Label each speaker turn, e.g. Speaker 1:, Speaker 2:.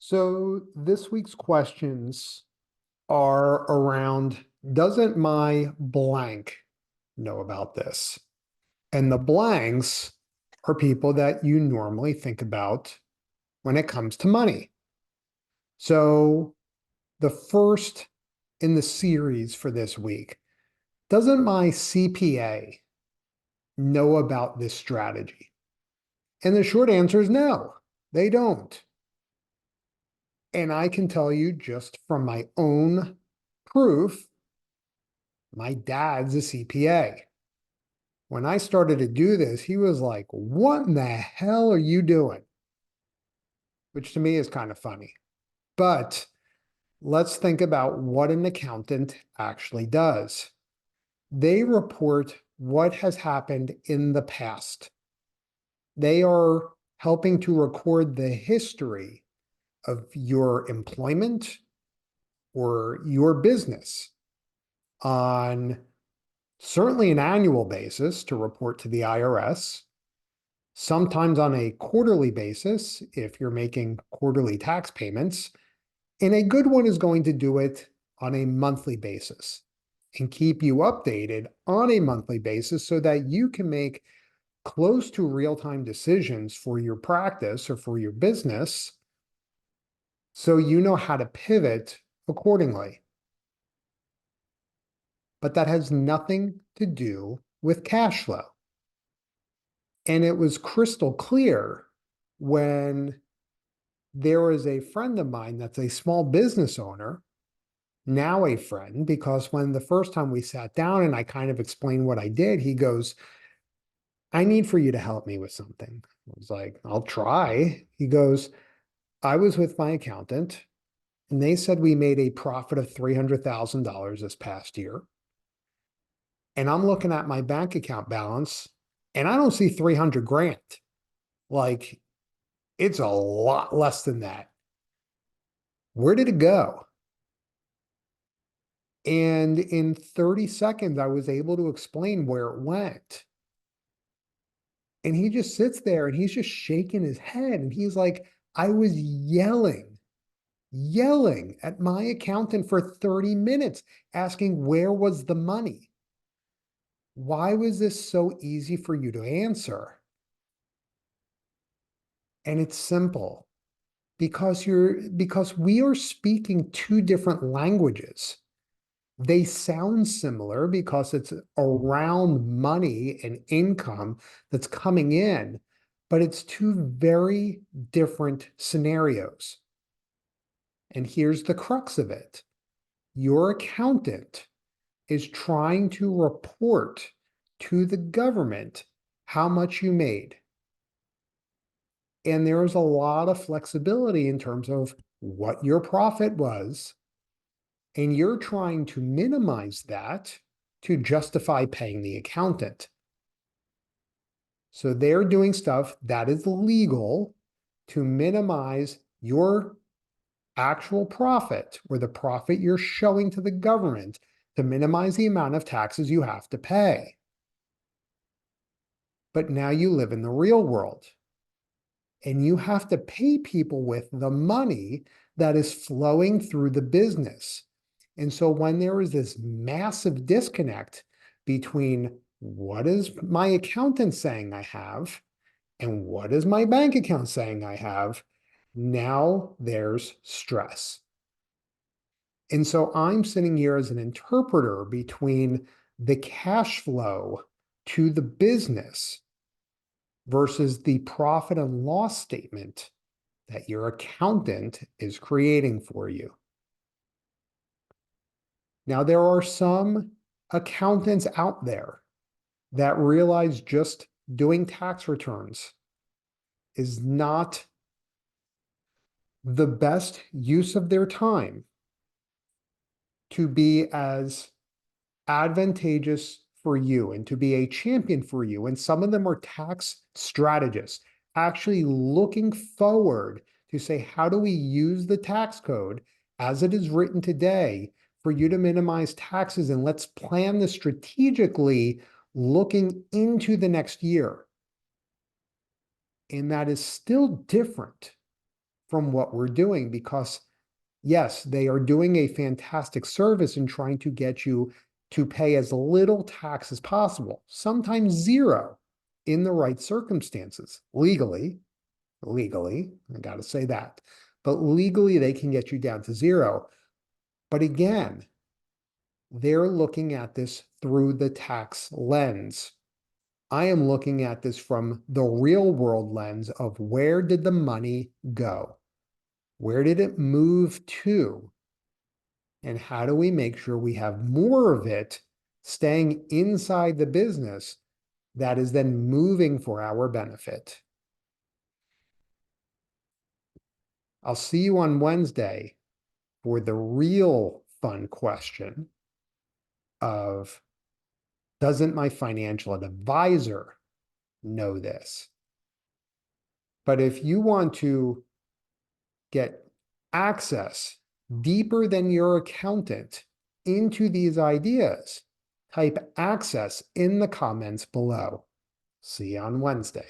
Speaker 1: So this week's questions are around, doesn't my blank know about this? And the blanks are people that you normally think about when it comes to money. So the first in the series for this week, doesn't my CPA know about this strategy? And the short answer is no, they don't. And I can tell you just from my own proof, my dad's a CPA. When I started to do this, he was like, what in the hell are you doing? Which to me is kind of funny. But let's think about what an accountant actually does. They report what has happened in the past. They are helping to record the history of your employment or your business on certainly an annual basis to report to the IRS, sometimes on a quarterly basis if you're making quarterly tax payments, and a good one is going to do it on a monthly basis and keep you updated on a monthly basis so that you can make close to real-time decisions for your practice or for your business so you know how to pivot accordingly. But that has nothing to do with cash flow. And it was crystal clear when there was a friend of mine that's a small business owner, now a friend, because when the first time we sat down and I kind of explained what I did, he goes, I need for you to help me with something. I was like, I'll try. He goes, I was with my accountant and they said we made a profit of $300,000 this past year. And I'm looking at my bank account balance and I don't see 300 grand. Like, it's a lot less than that. Where did it go? And in 30 seconds, I was able to explain where it went. And he just sits there and he's just shaking his head. And he's like, I was yelling at my accountant for 30 minutes, asking where was the money? Why was this so easy for you to answer? And it's simple because we are speaking two different languages. They sound similar because it's around money and income that's coming in, but it's two very different scenarios. And here's the crux of it. Your accountant is trying to report to the government how much you made. And there's a lot of flexibility in terms of what your profit was. And you're trying to minimize that to justify paying the accountant. So they're doing stuff that is legal to minimize your actual profit or the profit you're showing to the government to minimize the amount of taxes you have to pay. But now you live in the real world and you have to pay people with the money that is flowing through the business. And so when there is this massive disconnect between what is my accountant saying I have and what is my bank account saying I have, now there's stress. And so I'm sitting here as an interpreter between the cash flow to the business versus the profit and loss statement that your accountant is creating for you. Now, there are some accountants out there that realize just doing tax returns is not the best use of their time to be as advantageous for you and to be a champion for you. And some of them are tax strategists, actually looking forward to say, how do we use the tax code as it is written today for you to minimize taxes? And let's plan this strategically looking into the next year. And that is still different from what we're doing because, yes, they are doing a fantastic service in trying to get you to pay as little tax as possible, sometimes zero in the right circumstances, legally, I got to say that. But legally, they can get you down to zero. But again, they're looking at this through the tax lens. I am looking at this from the real world lens of where did the money go? Where did it move to? And how do we make sure we have more of it staying inside the business that is then moving for our benefit? I'll see you on Wednesday for the real fun question of, doesn't my financial advisor know this? But if you want to get access deeper than your accountant into these ideas, type access in the comments below. See you on Wednesday.